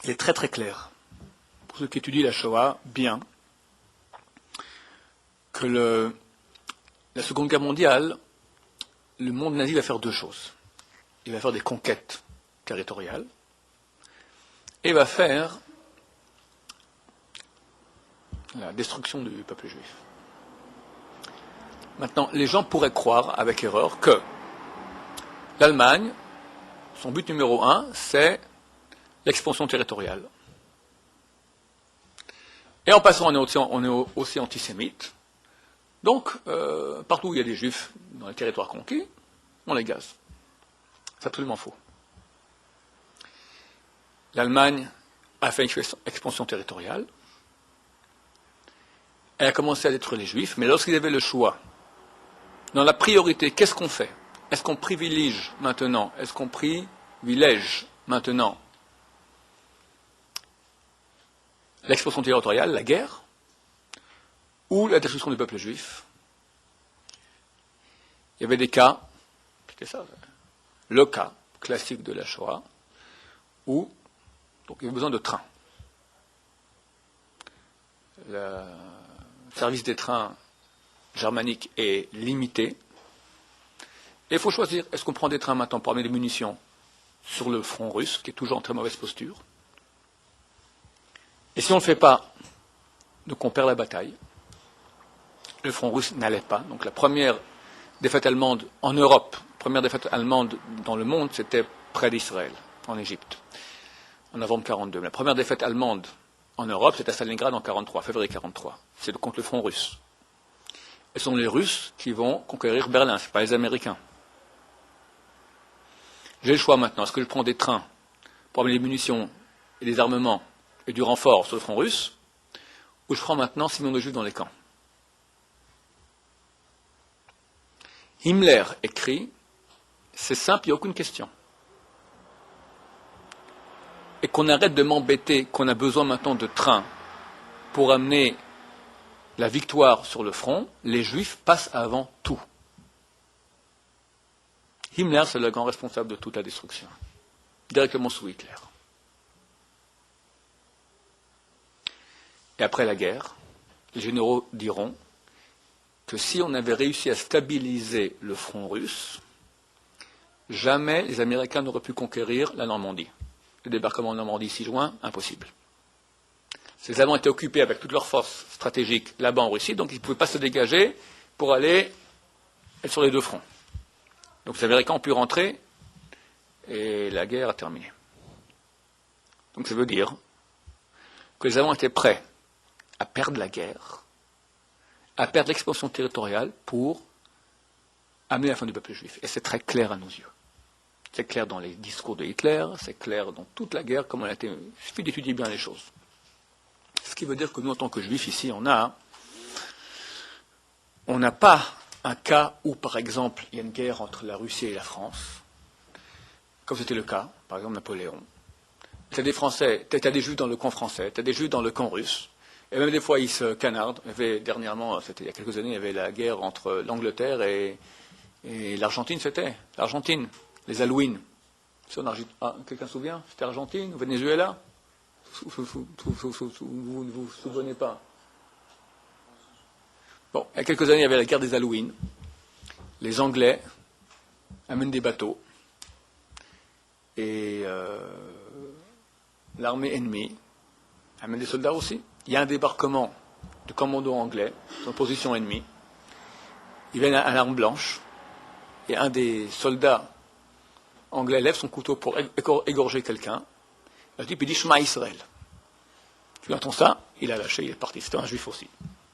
il est très très clair, pour ceux qui étudient la Shoah, bien, que la Seconde Guerre mondiale, le monde nazi va faire deux choses. Il va faire des conquêtes territoriales et va faire la destruction du peuple juif. Maintenant, les gens pourraient croire, avec erreur, que l'Allemagne, son but numéro un, c'est l'expansion territoriale. Et en passant, on est aussi antisémite. Donc, partout où il y a des juifs dans les territoires conquis, on les gaze. C'est absolument faux. L'Allemagne a fait une expansion territoriale. Elle a commencé à détruire les juifs, mais lorsqu'ils avaient le choix, dans la priorité, qu'est-ce qu'on fait? Est-ce qu'on privilège maintenant? Est-ce qu'on privilège maintenant l'expansion territoriale, la guerre, ou la destruction du peuple juif? Il y avait des cas, c'était ça, le cas classique de la Shoah, où donc, il y avait besoin de trains. Le service des trains germaniques est limité. Et il faut choisir, est-ce qu'on prend des trains maintenant pour amener des munitions sur le front russe, qui est toujours en très mauvaise posture? Et si on ne le fait pas, donc on perd la bataille. Le front russe n'allait pas. Donc la première défaite allemande en Europe, première défaite allemande dans le monde, c'était près d'Israël, en Égypte, en novembre 1942. La première défaite allemande en Europe, c'est à Stalingrad en 1943, février 1943. C'est contre le front russe. Et ce sont les Russes qui vont conquérir Berlin, ce n'est pas les Américains. J'ai le choix maintenant. Est-ce que je prends des trains pour amener des munitions et des armements et du renfort sur le front russe, ou je prends maintenant 6 millions de juifs dans les camps? Himmler écrit, c'est simple, il n'y a aucune question. Et qu'on arrête de m'embêter, qu'on a besoin maintenant de trains pour amener la victoire sur le front, les juifs passent avant tout. Himmler, c'est le grand responsable de toute la destruction, directement sous Hitler. Et après la guerre, les généraux diront que si on avait réussi à stabiliser le front russe, jamais les Américains n'auraient pu conquérir la Normandie. Le débarquement en Normandie 6 juin, impossible. Ces Allemands étaient occupés avec toutes leurs forces stratégiques là-bas en Russie, donc ils ne pouvaient pas se dégager pour aller sur les deux fronts. Donc les Américains ont pu rentrer et la guerre a terminé. Donc ça veut dire que les Allemands étaient prêts à perdre la guerre, à perdre l'expansion territoriale pour amener la fin du peuple juif. Et c'est très clair à nos yeux. C'est clair dans les discours de Hitler, c'est clair dans toute la guerre, comme elle a été. Il suffit d'étudier bien les choses. Ce qui veut dire que nous, en tant que juifs, ici, on n'a pas un cas où, par exemple, il y a une guerre entre la Russie et la France, comme c'était le cas, par exemple, Napoléon. Tu as des Français, tu as des Juifs dans le camp français, tu as des Juifs dans le camp russe, et même des fois, ils se canardent. Dernièrement, c'était il y a quelques années, il y avait la guerre entre l'Angleterre et l'Argentine, c'était l'Argentine, les Alouines. Quelqu'un se souvient? C'était Argentine ou Venezuela? Vous ne vous souvenez pas? Bon, il y a quelques années, il y avait la guerre des Alouines. Les Anglais amènent des bateaux et l'armée ennemie amène des soldats aussi. Il y a un débarquement de commandos anglais en position ennemie. Ils viennent à l'arme blanche et un des soldats anglais lève son couteau pour égorger quelqu'un. Le type il dit Shema Israël. Tu entends ça? Il a lâché, il est parti. C'était un juif aussi.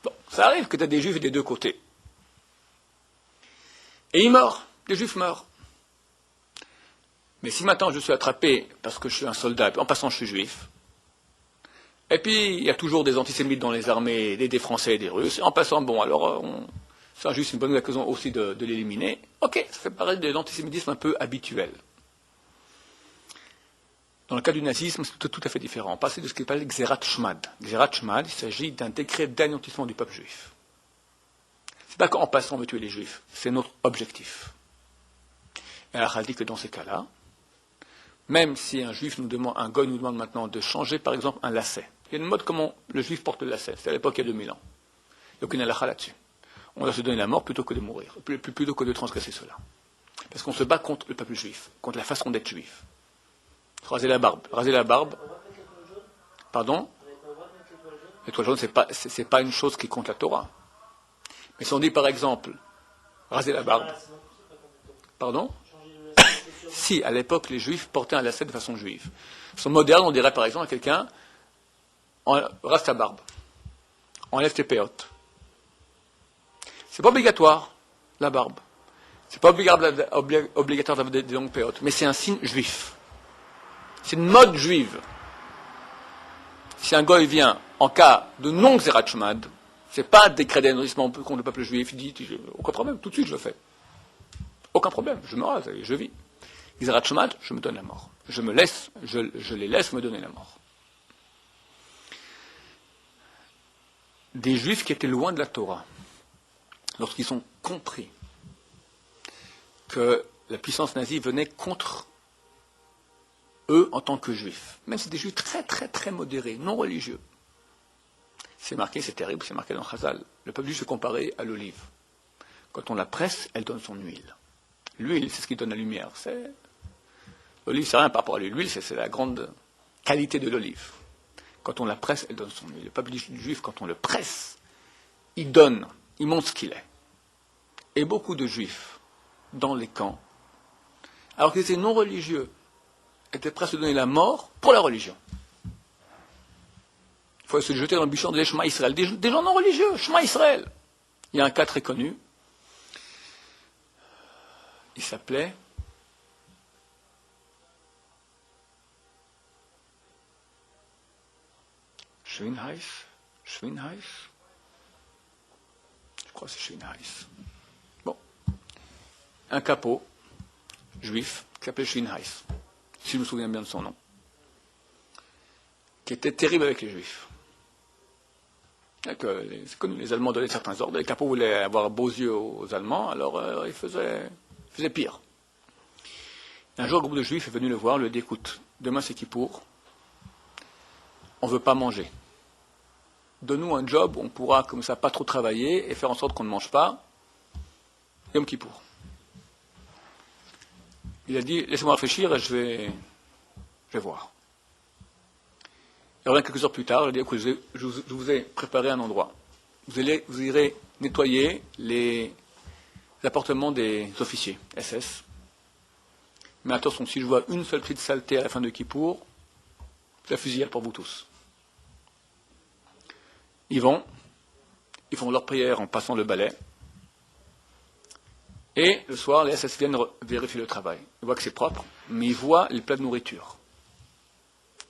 Bon, ça arrive que tu as des juifs des deux côtés. Et il meurt. Des juifs meurent. Mais si maintenant je suis attrapé parce que je suis un soldat, en passant je suis juif, et puis il y a toujours des antisémites dans les armées, des Français et des Russes, et en passant, bon, alors c'est un juif, c'est une bonne occasion aussi de l'éliminer. Ok, ça fait partie de l'antisémitisme un peu habituel. Dans le cas du nazisme, c'est tout à fait différent. On passe de ce qu'il appelle Xerat Shmad. Xerat Shmad, il s'agit d'un décret d'anéantissement du peuple juif. C'est pas qu'en passant on veut tuer les juifs, c'est notre objectif. Et Allah dit que dans ces cas-là, Même si un juif nous demande, un goy nous demande maintenant de changer, par exemple, un lacet. Il y a une mode comment le juif porte le lacet. C'était à l'époque il y a 2000 ans. Il n'y a aucune halakha là-dessus. On doit se donner la mort plutôt que de mourir, plutôt que de transgresser cela. Parce qu'on se bat contre le peuple juif, contre la façon d'être juif. Raser la barbe. Raser la barbe. Pardon? L'étoile jaune, c'est pas une chose qui compte la Torah. Mais si on dit par exemple, raser la barbe. Pardon? Si, à l'époque, les juifs portaient un lacet de façon juive. Sur moderne, on dirait par exemple à quelqu'un, rase ta barbe. Enlève tes péotes. C'est pas obligatoire, la barbe. C'est pas obligatoire d'avoir des longues péotes, mais c'est un signe juif. C'est une mode juive. Si un goy vient en cas de non-xérat shmad, c'est pas un décret d'énergissement contre le peuple juif, il dit, aucun problème, tout de suite je le fais. Aucun problème, je me rase et je vis. Xérat shmad, je me donne la mort. Je les laisse me donner la mort. Des juifs qui étaient loin de la Torah, lorsqu'ils ont compris que la puissance nazie venait contre eux en tant que juifs, même si c'est des juifs très très très modérés, non religieux. C'est marqué, c'est terrible, c'est marqué dans Chazal. Le peuple juif se comparait à l'olive. Quand on la presse, elle donne son huile. L'huile, c'est ce qui donne la lumière. L'olive, c'est rien par rapport à l'huile. L'huile, c'est la grande qualité de l'olive. Quand on la presse, elle donne son huile. Le peuple juif, quand on le presse, il donne, il montre ce qu'il est. Et beaucoup de juifs, dans les camps, alors qu'ils étaient non religieux, étaient prêts à se donner la mort pour la religion. Il faut se jeter dans le bûcher de Shema Israël. Des gens non religieux, Shema Israël. Il y a un cas très connu. Il s'appelait Schwinheis. Je crois que c'est Schwinheis. Bon. Un capot juif qui s'appelait Schwinheis, si je me souviens bien de son nom, qui était terrible avec les juifs. C'est connu, les Allemands donnaient certains ordres, les capots voulaient avoir beaux yeux aux Allemands, alors ils faisaient pire. Un jour, un groupe de juifs est venu le voir, lui a dit, écoute, demain c'est Kippour, on ne veut pas manger. Donne-nous un job où on pourra, comme ça, pas trop travailler et faire en sorte qu'on ne mange pas. Yom Kippour. Il a dit, laissez-moi réfléchir et je vais voir. Il revient quelques heures plus tard, il a dit, écoute, je vous ai préparé un endroit. Vous irez nettoyer les appartements des officiers, SS. Mais attention, si je vois une seule petite saleté à la fin de Kippour, c'est la fusillade pour vous tous. Ils font leur prière en passant le balai. Et le soir, les SS viennent vérifier le travail. Ils voient que c'est propre, mais ils voient les plats de nourriture.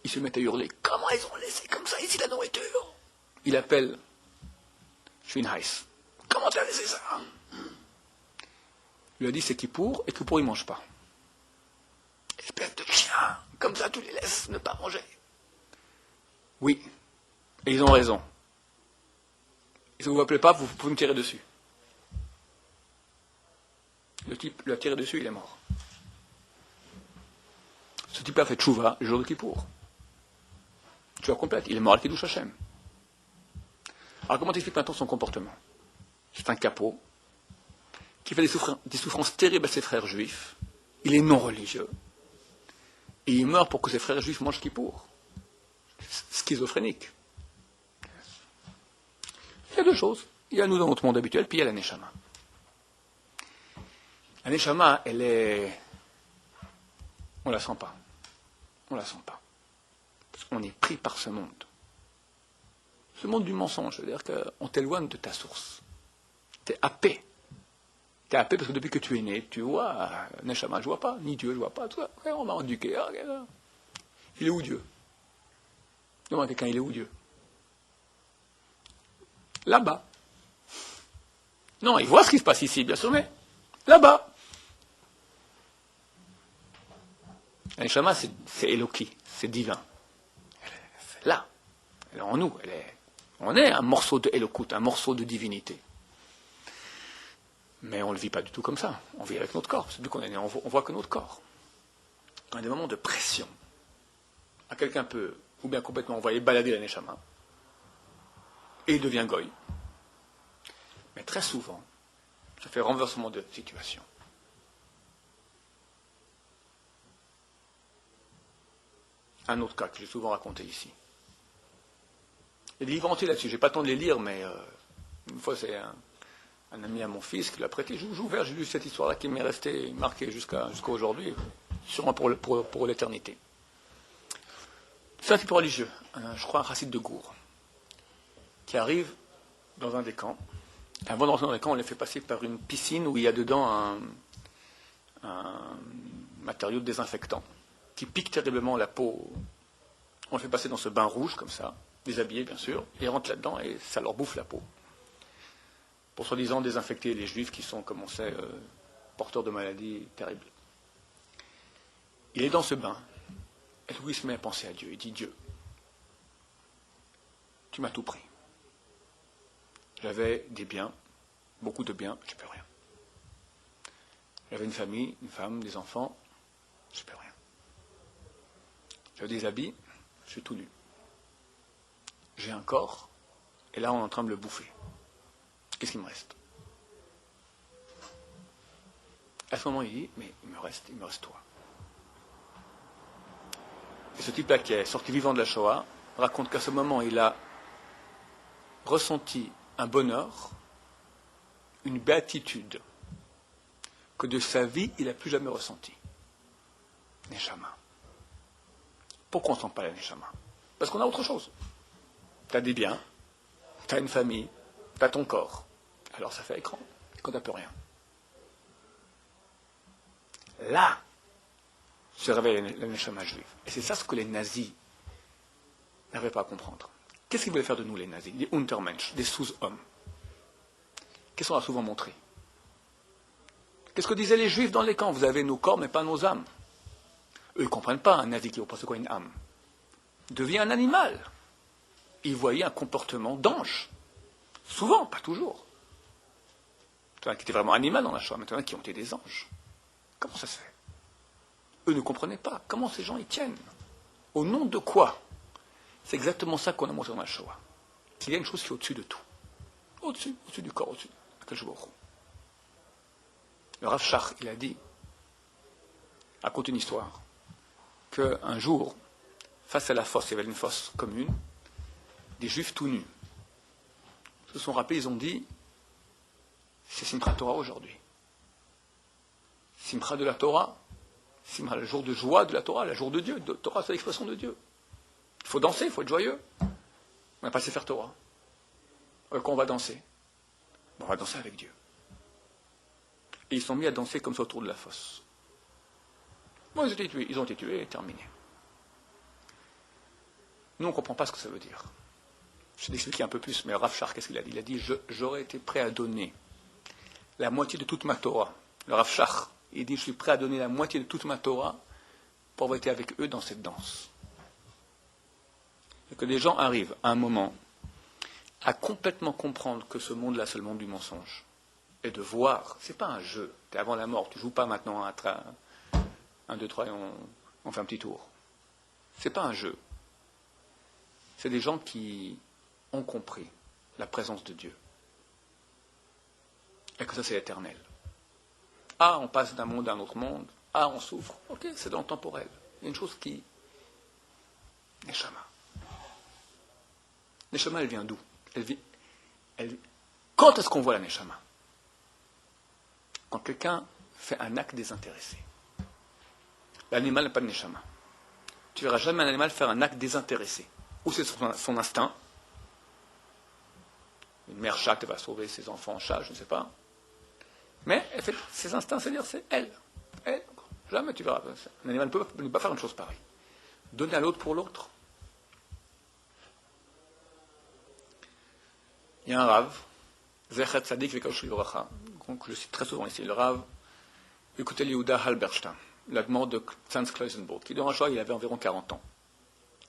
Ils se mettent à hurler. Comment ils ont laissé comme ça ici la nourriture? Il appelle Schwinheis. Comment tu as laissé ça? Il lui a dit c'est Kippour, et Kippour il ne mange pas. Espèce de chien, comme ça tu les laisses ne pas manger. Oui, et ils ont raison. Et si vous ne vous appelez pas, vous pouvez me tirer dessus. Le type lui a tiré dessus, il est mort. Ce type-là a fait tchouva le jour de Kippour. Tchouva complète, il est mort à Kiddush Hashem. Alors comment t'expliques maintenant son comportement? C'est un capot qui fait des souffrances terribles à ses frères juifs. Il est non religieux. Et il meurt pour que ses frères juifs mangent Kippour. Schizophrénique. Il y a deux choses. Il y a nous dans notre monde habituel, puis il y a la Neshama. La Neshama, elle est... On la sent pas. On la sent pas. Parce qu'on est pris par ce monde. Ce monde du mensonge. C'est-à-dire qu'on t'éloigne de ta source. T'es happé. T'es happé parce que depuis que tu es né, tu vois, Neshama, je vois pas, ni Dieu, je vois pas, tout ça. On m'a éduqué. Il est où Dieu? Demande à quelqu'un, il est où Dieu? Là-bas. Non, il voit ce qui se passe ici, bien sûr, mais là-bas. La Neshama, c'est Eloki, c'est divin. Elle est là. Elle est en nous. On est un morceau de Elokut, un morceau de divinité. Mais on ne le vit pas du tout comme ça. On vit avec notre corps. C'est depuis qu'on est né, on voit que notre corps. dans des moments de pression, quelqu'un peut, ou bien complètement envoyer balader la Neshama, et il devient goy. Mais très souvent, ça fait renversement de situation. Un autre cas que j'ai souvent raconté ici. Il y a des livres entiers là-dessus, je n'ai pas le temps de les lire, mais une fois c'est un ami à mon fils qui l'a prêté, j'ai ouvert, j'ai lu cette histoire-là qui m'est restée marquée jusqu'à aujourd'hui, sûrement pour l'éternité. C'est un type religieux, je crois un chassid de Gour, qui arrive dans un des camps. Avant d'entrer dans les camps, on les fait passer par une piscine où il y a dedans un matériau désinfectant qui pique terriblement la peau. On le fait passer dans ce bain rouge, comme ça, déshabillé bien sûr, et ils rentrent là-dedans et ça leur bouffe la peau. Pour soi-disant désinfecter les juifs qui sont, comme on sait, porteurs de maladies terribles. Il est dans ce bain, et Louis se met à penser à Dieu. Il dit, Dieu, tu m'as tout pris. J'avais des biens, beaucoup de biens, je ne peux rien. J'avais une famille, une femme, des enfants, je ne peux rien. J'avais des habits, je suis tout nu. J'ai un corps, et là on est en train de me le bouffer. Qu'est-ce qu'il me reste? À ce moment, il dit, mais il me reste toi. Et ce type-là, qui est sorti vivant de la Shoah, raconte qu'à ce moment, il a ressenti un bonheur, une béatitude, que de sa vie, il n'a plus jamais ressenti. Neshama. Pourquoi on ne sent pas la Neshama? Parce qu'on a autre chose. Tu as des biens, tu as une famille, tu as ton corps. Alors ça fait écran, et qu'on n'a plus rien. Là, se révèle la Neshama juive. Et c'est ça ce que les nazis n'arrivaient pas à comprendre. Qu'est-ce qu'ils voulaient faire de nous, les nazis? Des Untermensch, des sous-hommes. Qu'est-ce qu'on a souvent montré? Qu'est-ce que disaient les juifs dans les camps? Vous avez nos corps, mais pas nos âmes. Eux, ils ne comprennent pas un nazi qui représente quoi une âme. Il devient un animal. Ils voyaient un comportement d'ange. Souvent, pas toujours. Il y en a qui étaient vraiment animaux dans la Shoah, mais il y en a qui ont été des anges. Comment ça se fait? Eux ne comprenaient pas. Comment ces gens y tiennent? Au nom de quoi? C'est exactement ça qu'on a montré dans la Shoah. Qu'il y a une chose qui est au-dessus de tout. Au-dessus du corps, au-dessus. Le Rav Shach, il a dit, raconte une histoire, qu'un jour, face à la fosse, il y avait une fosse commune, des juifs tout nus se sont rappelés, ils ont dit, c'est Simchat Torah aujourd'hui. Simchat de la Torah, Simchat, le jour de joie de la Torah, le jour de Dieu. Torah, c'est l'expression de Dieu. Il faut danser, il faut être joyeux. On n'a pas assez faire Torah. Quand on va danser, on va danser avec Dieu. Et ils sont mis à danser comme ça autour de la fosse. Bon, ils ont été tués et terminé. Nous, on ne comprend pas ce que ça veut dire. Je vais l'expliquer un peu plus, mais Rav Shach, qu'est-ce qu'il a dit? Il a dit, j'aurais été prêt à donner la moitié de toute ma Torah. Le Rav Shach, il dit, je suis prêt à donner la moitié de toute ma Torah pour avoir été avec eux dans cette danse. Et que des gens arrivent à un moment à complètement comprendre que ce monde-là, c'est le monde du mensonge. Et de voir, c'est pas un jeu. Tu es avant la mort, tu joues pas maintenant à 1, 2, 3 et on fait un petit tour. C'est pas un jeu. C'est des gens qui ont compris la présence de Dieu. Et que ça, c'est éternel. Ah, on passe d'un monde à un autre monde. Ah, on souffre. Ok, c'est dans le temporel. Il y a une chose qui... Neshama. Neshama, elle vient d'où? Quand est-ce qu'on voit la Neshama? Quand quelqu'un fait un acte désintéressé. L'animal n'a pas de Neshama. Tu verras jamais un animal faire un acte désintéressé. Ou c'est son instinct. Une mère chatte, elle va sauver ses enfants chats, je ne sais pas. Mais elle fait ses instincts, c'est-à-dire c'est elle. Jamais tu verras. Un animal ne peut pas faire une chose pareille. Donner à l'autre pour l'autre. Il y a un Rav, Zechet Tzadik Vekaush Livracha, donc je le cite très souvent ici, le Rav Yukutel Yehuda Halberstein, l'admant de Tzanz-Klausenburg, qui dans la Shoah, il avait environ 40 ans,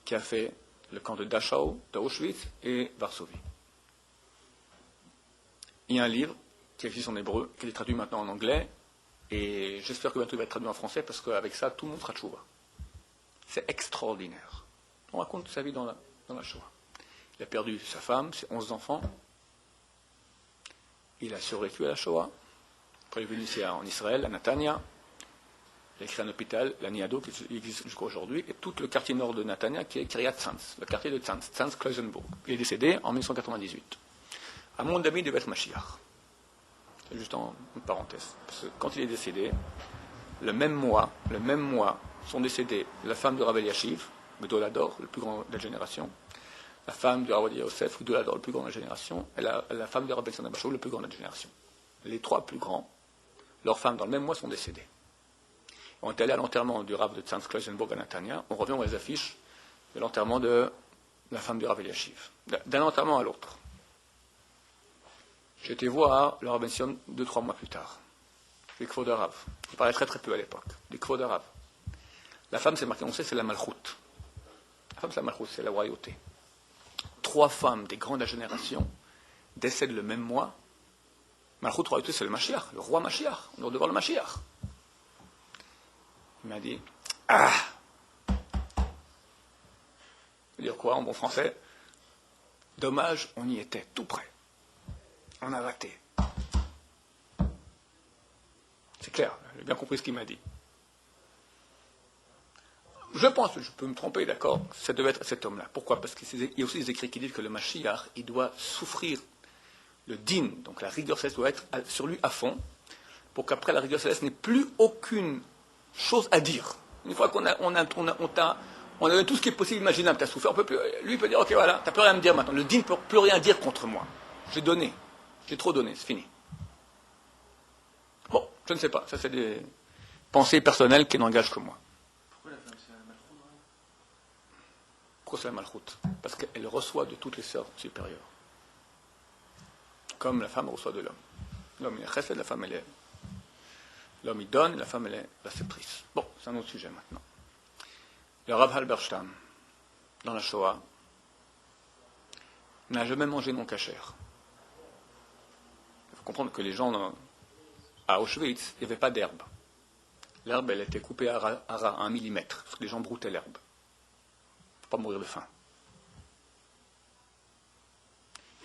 qui a fait le camp de Dachau, d'Auschwitz et Varsovie. Il y a un livre qui existe en hébreu, qui est traduit maintenant en anglais, et j'espère que bientôt il va être traduit en français, parce qu'avec ça, tout le monde fera tchouva. C'est extraordinaire. On raconte sa vie dans la Shoah. Il a perdu sa femme, ses 11 enfants. Il a survécu à la Shoah. Après, il est venu ici en Israël, à Netanya. Il a créé un hôpital, la Niado, qui existe jusqu'à aujourd'hui, et tout le quartier nord de Netanya, qui est Kiryat Tzanz, le quartier de Tzanz, Tzanz-Kloisenburg. Il est décédé en 1998. À mon ami de Beth Mashiach. C'est juste une parenthèse. Parce que quand il est décédé, le même mois, sont décédés la femme de Rav Eliashiv, Gdolador, le plus grand de la génération, la femme de Rav Yosef, Gdolador, le plus grand de la génération, et la femme de Rav Ben Bachou, le plus grand de la génération. Les trois plus grands, leurs femmes dans le même mois sont décédées. On est allé à l'enterrement du Rav de Tzanz-Kloisenburg à Netanya, on revient, on les affiche de l'enterrement de la femme de Rav Eliashiv. D'un enterrement à l'autre. J'ai été voir le Rav Ben Sion 2-3 mois plus tard. Les Kvod Rav. Il parlait très très peu à l'époque. Les Kvod Rav. La femme, c'est marqué, on sait, c'est la Malchoute. La femme, c'est la Malchoute, c'est la royauté. 3 femmes des grands de la génération décèdent le même mois. Malchoute, royauté, c'est le Mashiach, le roi Mashiach. On doit devant le Mashiach. Il m'a dit, ah! Ça veut dire quoi en bon français? Dommage, on y était, tout près. On a raté. C'est clair, j'ai bien compris ce qu'il m'a dit. Je pense, je peux me tromper, d'accord, ça devait être cet homme-là. Pourquoi? Parce qu'il y a aussi des écrits qui disent que le Mashiach, il doit souffrir le din, donc la rigueur céleste doit être sur lui à fond, pour qu'après la rigueur céleste n'ait plus aucune chose à dire. Une fois qu'on a donné tout ce qui est possible, imaginable, tu as souffert, lui il peut dire, ok voilà, tu n'as plus rien à me dire maintenant, le din ne peut plus rien dire contre moi. J'ai donné, j'ai trop donné, c'est fini. Bon, je ne sais pas, ça c'est des pensées personnelles qui n'engagent que moi. Pourquoi la femme c'est la malchoute? Pourquoi c'est la malchoute? Parce qu'elle reçoit de toutes les sœurs supérieures. Comme la femme reçoit de l'homme. L'homme il est chesed, la femme elle est... L'homme il donne, la femme elle est réceptrice. Bon, c'est un autre sujet maintenant. Le Rav Halberstam, dans la Shoah, n'a jamais mangé non cachère. Il faut comprendre que les gens à Auschwitz, il n'y avait pas d'herbe. L'herbe, elle était coupée à ras, à 1 millimètre, parce que les gens broutaient l'herbe. Pour pas mourir de faim.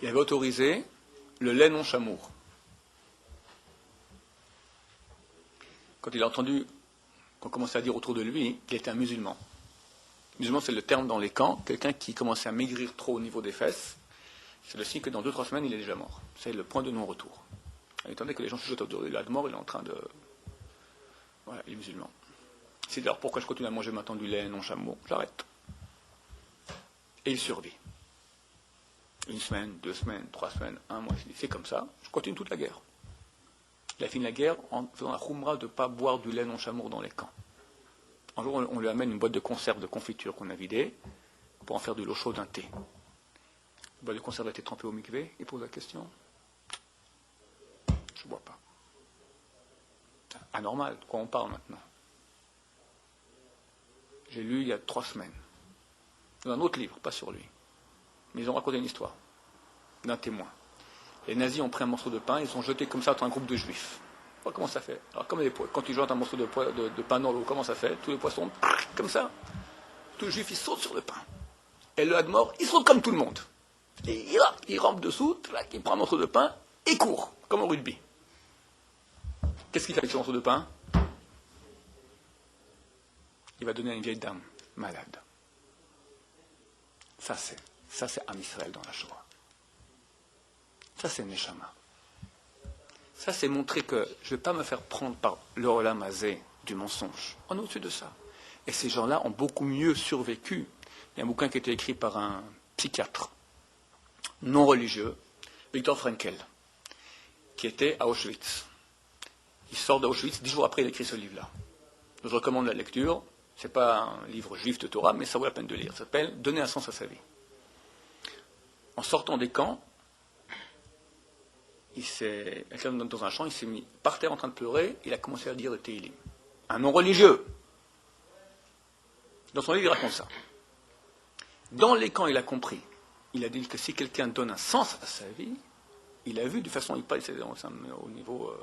Il avait autorisé le lait non chamour. Quand il a entendu qu'on commençait à dire autour de lui qu'il était un musulman. Musulman, c'est le terme dans les camps, quelqu'un qui commençait à maigrir trop au niveau des fesses, c'est le signe que dans 2-3 semaines, il est déjà mort. C'est le point de non-retour. Étant donné que les gens chuchotent autour de lui, il est mort, il est en train de... Voilà, il est musulman. C'est d'ailleurs pourquoi je continue à manger maintenant du lait non chameau. J'arrête. Et il survit. 1 semaine, 2 semaines, 3 semaines, 1 mois. C'est comme ça. Je continue toute la guerre. Il a fini la guerre en faisant la khoumra de ne pas boire du lait non chamour dans les camps. Un jour, on lui amène une boîte de conserve de confiture qu'on a vidée pour en faire de l'eau chaude, un thé. La boîte de conserve a été trempée au mikvé. Il pose la question. Je ne bois pas. C'est anormal. De quoi on parle maintenant? J'ai lu il y a 3 semaines. Dans un autre livre, pas sur lui. Mais ils ont raconté une histoire d'un témoin. Les nazis ont pris un morceau de pain, ils ont jeté comme ça dans un groupe de juifs. Alors, comment ça fait? Alors, comme quand tu jettes un morceau de pain dans l'eau, comment ça fait? Tous les poissons, comme ça. Tous les juifs, ils sautent sur le pain. Et le Hadmor, il saute comme tout le monde. Et il rampe dessous, il prend un morceau de pain et court, comme au rugby. Qu'est-ce qu'il fait avec ce morceau de pain? Il va donner à une vieille dame malade. Ça c'est Am Israël dans la Shoah. Ça c'est Neshama. Ça c'est montrer que je ne vais pas me faire prendre par le Olam Hazé du mensonge. On est au-dessus de ça. Et ces gens-là ont beaucoup mieux survécu. Il y a un bouquin qui a été écrit par un psychiatre non religieux, Viktor Frankl, qui était à Auschwitz. Il sort d'Auschwitz, 10 jours après il écrit ce livre-là. Je recommande la lecture. Ce n'est pas un livre juif de Torah, mais ça vaut la peine de lire. Ça s'appelle « Donner un sens à sa vie ». En sortant des camps, il s'est dans un champ, il s'est mis par terre en train de pleurer, il a commencé à dire le Tehillim. Un non-religieux. Dans son livre, il raconte ça. Dans les camps, il a compris. Il a dit que si quelqu'un donne un sens à sa vie, il a vu de façon, il passe au niveau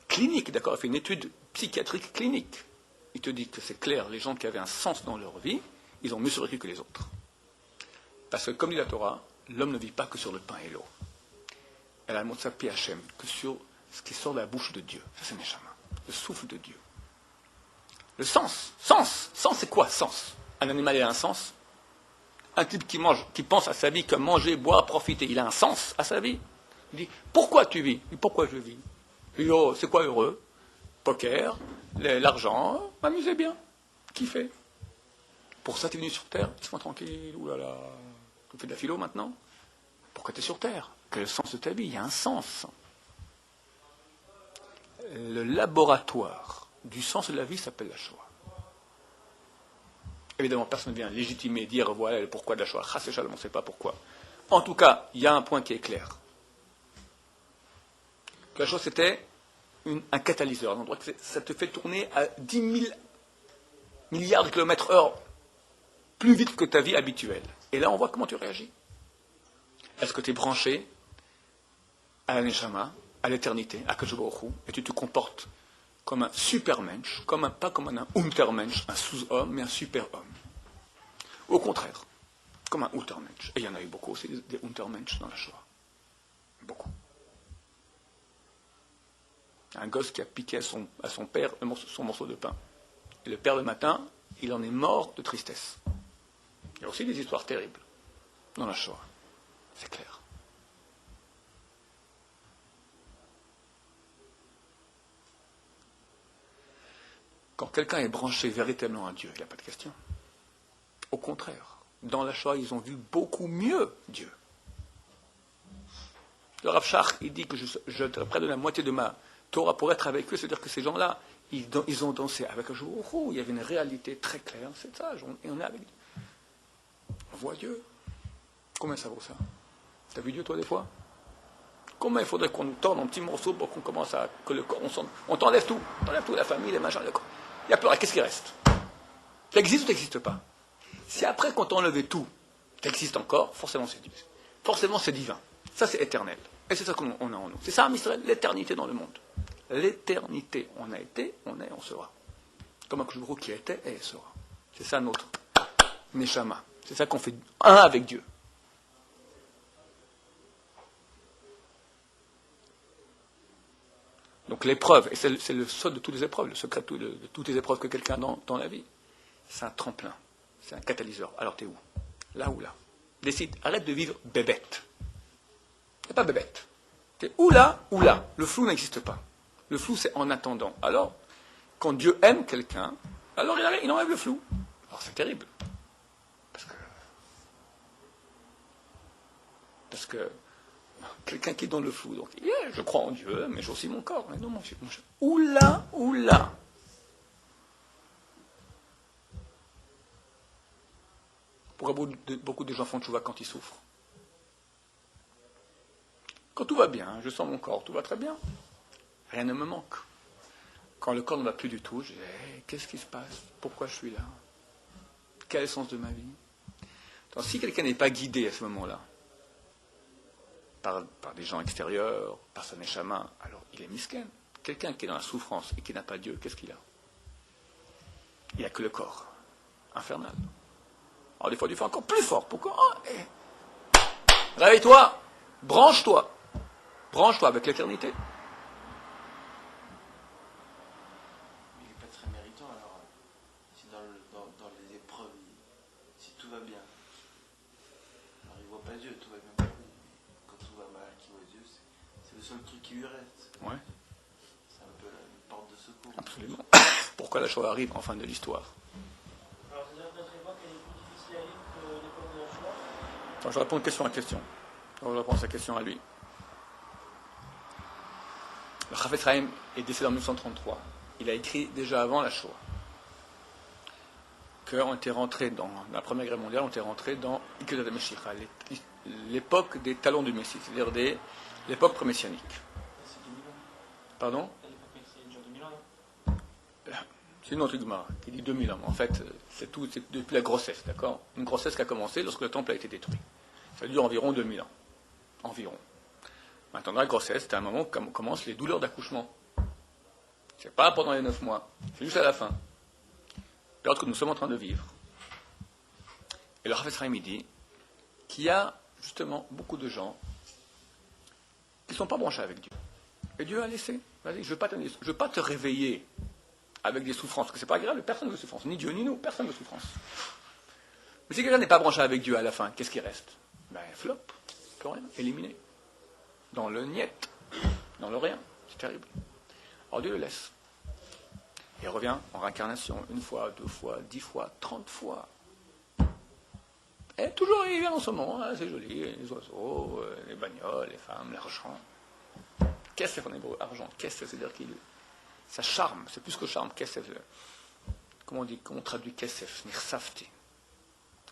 clinique, d'accord, il a fait une étude psychiatrique clinique. il te dit que c'est clair, les gens qui avaient un sens dans leur vie, ils ont mieux survécu que les autres. Parce que, comme dit la Torah, l'homme ne vit pas que sur le pain et l'eau. Elle a montré sa pied Hachem, que sur ce qui sort de la bouche de Dieu. Ça, c'est Neshama, le souffle de Dieu. Le sens, c'est quoi, sens? Un animal, il a un sens. Un type qui mange, qui pense à sa vie comme manger, boire, profiter, il a un sens à sa vie. Il dit, pourquoi tu vis? Et pourquoi je vis? Il dit, oh, c'est quoi heureux? Poker, l'argent, m'amuser bien, kiffer. Pour ça, tu es venu sur Terre, laisse-moi tranquille, oulala, tu fais de la philo maintenant? Pourquoi tu es sur Terre? Quel est le sens de ta vie? Il y a un sens. Le laboratoire du sens de la vie s'appelle la Shoah. Évidemment, personne ne vient légitimer, dire voilà le pourquoi de la Shoah. Chas v'shalom, on ne sait pas pourquoi. En tout cas, il y a un point qui est clair. Que la Shoah, c'était un catalyseur, un endroit que ça te fait tourner à 10 000 milliards de kilomètres heure, plus vite que ta vie habituelle. Et là, on voit comment tu réagis. Est-ce que tu es branché à la Neshama, à l'éternité, à Kadosh Baruch Hu, et tu te comportes comme un supermensch, pas comme un untermensch, un sous-homme, mais un super-homme. Au contraire, comme un untermensch. Et il y en a eu beaucoup aussi, des untermensch dans la Shoah. Beaucoup. Un gosse qui a piqué à son père son morceau de pain. Et le père, le matin, il en est mort de tristesse. Il y a aussi des histoires terribles dans la Shoah. C'est clair. Quand quelqu'un est branché véritablement à Dieu, il n'y a pas de question. Au contraire, dans la Shoah, ils ont vu beaucoup mieux Dieu. Le Rav Shach, il dit que je près de la moitié de ma Torah pour être avec eux, c'est-à-dire que ces gens-là, ils ont dansé avec un jour où il y avait une réalité très claire, c'est ça, et on est avec Dieu. On voit Dieu. Combien ça vaut ça? T'as vu Dieu toi des fois? Combien il faudrait qu'on nous torde en petits morceaux pour qu'on commence à... que le corps, on t'enlève tout, la famille, les machins, le corps. Il n'y a plus rien, qu'est-ce qui reste? Tu existes ou tu n'existes pas? Si après qu'on t'a enlevé tout, tu existes encore, forcément c'est Dieu. Forcément c'est divin. Ça c'est éternel. Et c'est ça qu'on a en nous. C'est ça, Israël, l'éternité dans le monde. L'éternité. On a été, on est, on sera. Comme un Koujourou qui a été et sera. C'est ça notre Neshama. C'est ça qu'on fait un avec Dieu. Donc l'épreuve, et c'est le sol de toutes les épreuves, le secret de toutes les épreuves que quelqu'un a dans la vie, c'est un tremplin, c'est un catalyseur. Alors t'es où? Là ou là? Décide, arrête de vivre bébête. C'est pas bébête. T'es ou là ou là. Le flou n'existe pas. Le flou c'est en attendant. Alors, quand Dieu aime quelqu'un, alors il enlève le flou. Alors c'est terrible. Parce que quelqu'un qui est dans le flou, donc je crois en Dieu, mais j'ai aussi mon corps. Mais non, mon cher. Ou là, ou là. Pourquoi beaucoup de gens font tchouva quand ils souffrent? Quand tout va bien, je sens mon corps, tout va très bien. Rien ne me manque. Quand le corps ne va plus du tout, je dis, qu'est-ce qui se passe? Pourquoi je suis là? Quel est le sens de ma vie? Donc, si quelqu'un n'est pas guidé à ce moment-là, par des gens extérieurs, par son échama, alors il est misken. Quelqu'un qui est dans la souffrance et qui n'a pas Dieu, qu'est-ce qu'il a? Il n'a que le corps. Infernal. Alors des fois, tu fais encore plus fort. Pourquoi? Réveille-toi. Branche-toi. Branche-toi avec l'éternité. Il n'est pas très méritant, alors, si dans les épreuves, si tout va bien, alors il ne voit pas Dieu, tout va bien pour lui. Quand tout va mal, qu'il voit Dieu, c'est le seul truc qui lui reste. Ouais. C'est un peu une porte de secours. Absolument. Pourquoi la Shoah arrive en fin de l'histoire? Alors, c'est-à-dire que notre époque est plus difficile à vivre que l'époque de la Shoah? Alors, je réponds question à question. Je réponds à sa question à lui. Le Chafetz Chaim est décédé en 1933. Il a écrit déjà avant la Shoah qu'on était rentré dans la Première Guerre mondiale, on était rentré dans Ikudat HaMeshicha, l'époque des talons du Messie, c'est-à-dire l'époque pré-messianique. C'est 2000 ans. Pardon? C'est déjà 2000 ans, non? C'est une autre Gemara qui dit 2000 ans. En fait, c'est depuis la grossesse, d'accord? Une grossesse qui a commencé lorsque le temple a été détruit. Ça dure environ 2000 ans. Environ. Maintenant, la grossesse, c'est un moment où commencent les douleurs d'accouchement. C'est pas pendant les 9 mois, c'est juste à la fin. période que nous sommes en train de vivre. Et le Chafetz Chaim dit qu'il y a justement beaucoup de gens qui ne sont pas branchés avec Dieu. Et Dieu a laissé. Vas-y, je ne veux pas te réveiller avec des souffrances, parce que c'est pas agréable, personne ne veut souffrance, ni Dieu ni nous, personne ne veut souffrance. Mais si quelqu'un n'est pas branché avec Dieu à la fin, qu'est-ce qui reste? Flop, plus rien, éliminé. Dans le niet, dans le rien, c'est terrible. Alors Dieu le laisse. Et il revient en réincarnation, 1 fois, 2 fois, 10 fois, 30 fois. Et toujours il vient en ce moment, hein, c'est joli, les oiseaux, les bagnoles, les femmes, l'argent. Qu'est-ce que c'est en hébreu, argent? Qu'est-ce que c'est-à-dire qu'il ça charme, c'est plus que charme. Qu'est-ce que c'est? Comment on traduit kesef? Nirsafti.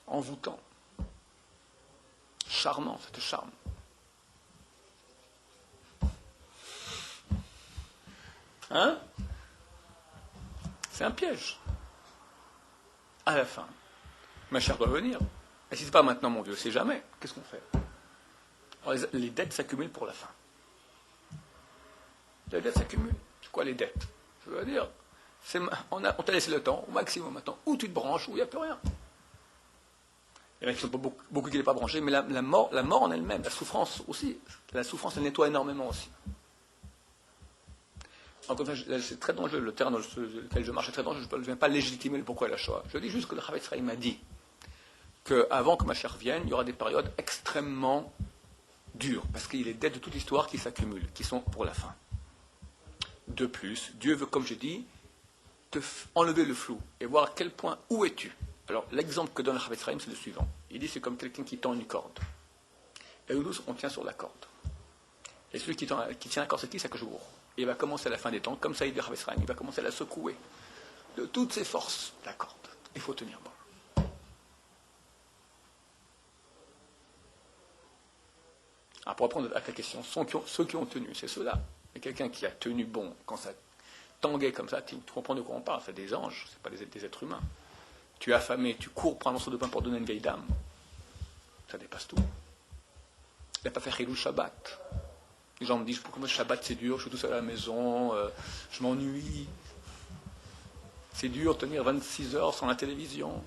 Envoûtant. Charmant, ça te charme. Hein? C'est un piège. À la fin, ma chère doit venir. Et si ce n'est pas maintenant, mon Dieu, c'est jamais. Qu'est-ce qu'on fait? Alors, les dettes s'accumulent pour la fin. Les dettes s'accumulent. C'est quoi les dettes? Je veux dire, on t'a laissé le temps, au maximum maintenant, où tu te branches, où il n'y a plus rien. Il y en a qui sont beaucoup qui n'est pas branché, mais la mort en elle-même, la souffrance aussi, la souffrance elle nettoie énormément aussi. Donc, c'est très dangereux, le terrain dans lequel je marche est très dangereux, je ne viens pas légitimer le pourquoi de la Shoah. Je dis juste que le Chafetz Chaim m'a dit qu'avant que ma chère vienne, il y aura des périodes extrêmement dures, parce qu'il est dettes de toute l'histoire qui s'accumulent, qui sont pour la fin. De plus, Dieu veut, comme je dis, te enlever le flou et voir à quel point, où es-tu. Alors, l'exemple que donne le Chafetz Chaim, c'est le suivant. Il dit c'est comme quelqu'un qui tend une corde. Et nous tous, on tient sur la corde. Et celui qui tient la corde, c'est qui? C'est que jour. Et il va commencer à la fin des temps, comme ça il dit le Chafetz Chaim, il va commencer à la secouer de toutes ses forces, la corde. Il faut tenir bon. Alors, pour répondre à ta question, ceux qui ont tenu, c'est ceux-là. Et quelqu'un qui a tenu bon, quand ça tanguait comme ça, tu comprends de quoi on parle, c'est des anges, c'est pas des êtres humains. Tu es affamé, tu cours prendre un morceau de pain pour donner une vieille dame. Ça dépasse tout. Il n'a pas fait Chilul Shabbat. Les gens me disent, pourquoi moi Shabbat c'est dur, je suis tout seul à la maison, je m'ennuie. C'est dur de tenir 26 heures sans la télévision.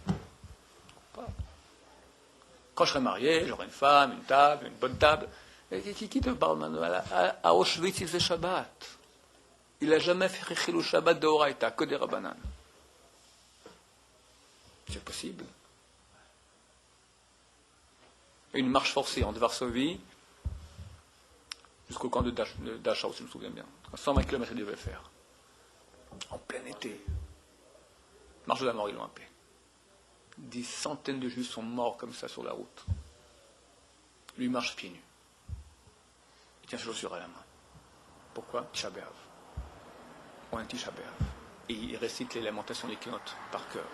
Quand je serai marié, j'aurai une femme, une table, une bonne table. Et qui te parle maintenant? À Auschwitz, il faisait Shabbat. Il n'a jamais fait Chilul Shabbat de Horaïta, que des Rabbanan. C'est possible. Une marche forcée entre Varsovie jusqu'au camp de Dachau, si je me souviens bien. 120 km il devait faire. En plein été. Marche de la mort, ils l'ont appelé. Des centaines de Juifs sont morts comme ça sur la route. Lui marche pieds nus. Il tient ses chaussures à la main. Pourquoi? Tisha B'Av. Ou un Tisha B'Av. Et il récite les lamentations des Kinot par cœur.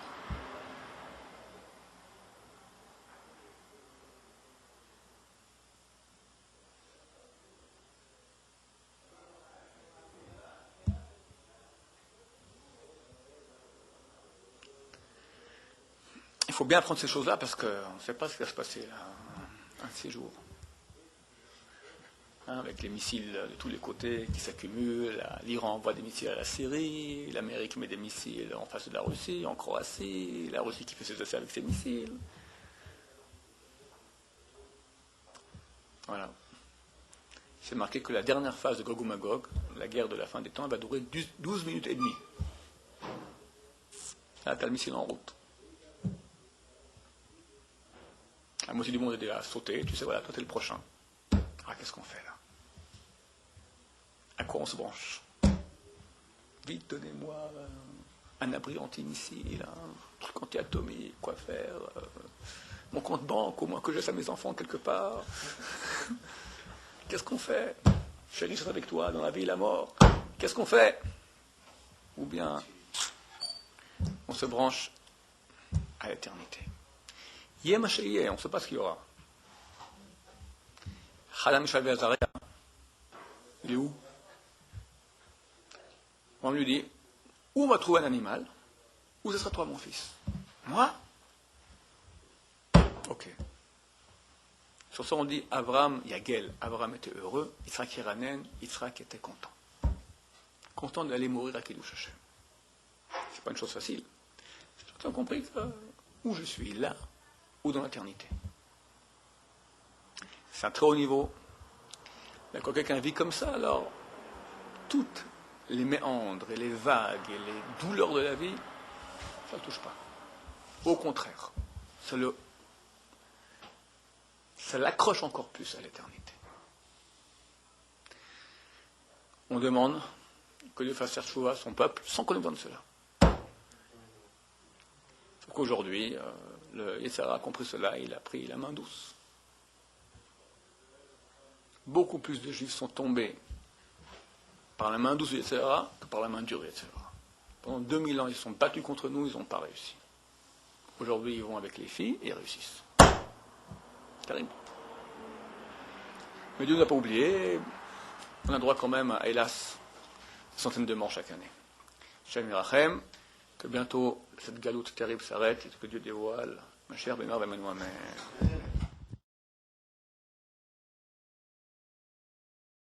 Il faut bien apprendre ces choses-là parce qu'on ne sait pas ce qui va se passer là, un de ces jours. Avec les missiles de tous les côtés qui s'accumulent, l'Iran envoie des missiles à la Syrie, l'Amérique met des missiles en face de la Russie, en Croatie, la Russie qui fait ses affaires avec ses missiles. Voilà. C'est marqué que la dernière phase de Gog ou Magog, la guerre de la fin des temps, elle va durer 12 minutes et demie. Là, tu as le missile en route. La moitié du monde est déjà sauté, tu sais, voilà, toi t'es le prochain. Ah, qu'est-ce qu'on fait là? À quoi on se branche? Vite, donnez-moi un abri anti-missile, un truc anti-atomique, quoi faire? Mon compte banque, au moins que je laisse à mes enfants quelque part. Qu'est-ce qu'on fait? Chérie, je serai avec toi dans la vie et la mort. Qu'est-ce qu'on fait? Ou bien, on se branche à l'éternité. Yem Hasheyeh, on ne sait pas ce qu'il y aura. Chada Mishael Azaria, il est où? On lui dit, ou on va trouver un animal, ou ce sera toi mon fils. Moi? Ok. Sur ça on dit, Avram Yagel, Avram était heureux, Yitzhak Yeranen, Yitzhak était content. Content d'aller mourir à Kiddush Hashem. C'est pas une chose facile. Ils ont compris que où je suis, là, ou dans l'éternité. C'est un très haut niveau. Mais quand quelqu'un vit comme ça, alors, toutes les méandres et les vagues et les douleurs de la vie, ça ne le touche pas. Au contraire, ça l'accroche encore plus à l'éternité. On demande que Dieu fasse faire chouva à son peuple sans qu'on lui donne cela. Sauf qu'aujourd'hui, le Yetzirah a compris cela, il a pris la main douce. Beaucoup plus de Juifs sont tombés par la main douce du Yetzirah que par la main dure du Yetzirah. Pendant 2000 ans, ils se sont battus contre nous, ils n'ont pas réussi. Aujourd'hui, ils vont avec les filles et ils réussissent. Terrible. Mais Dieu n'a pas oublié. On a droit quand même à, hélas, des centaines de morts chaque année. Shem Yirachem, que bientôt cette galoute terrible s'arrête et que Dieu dévoile ma chère Bémar Bemenou Amen.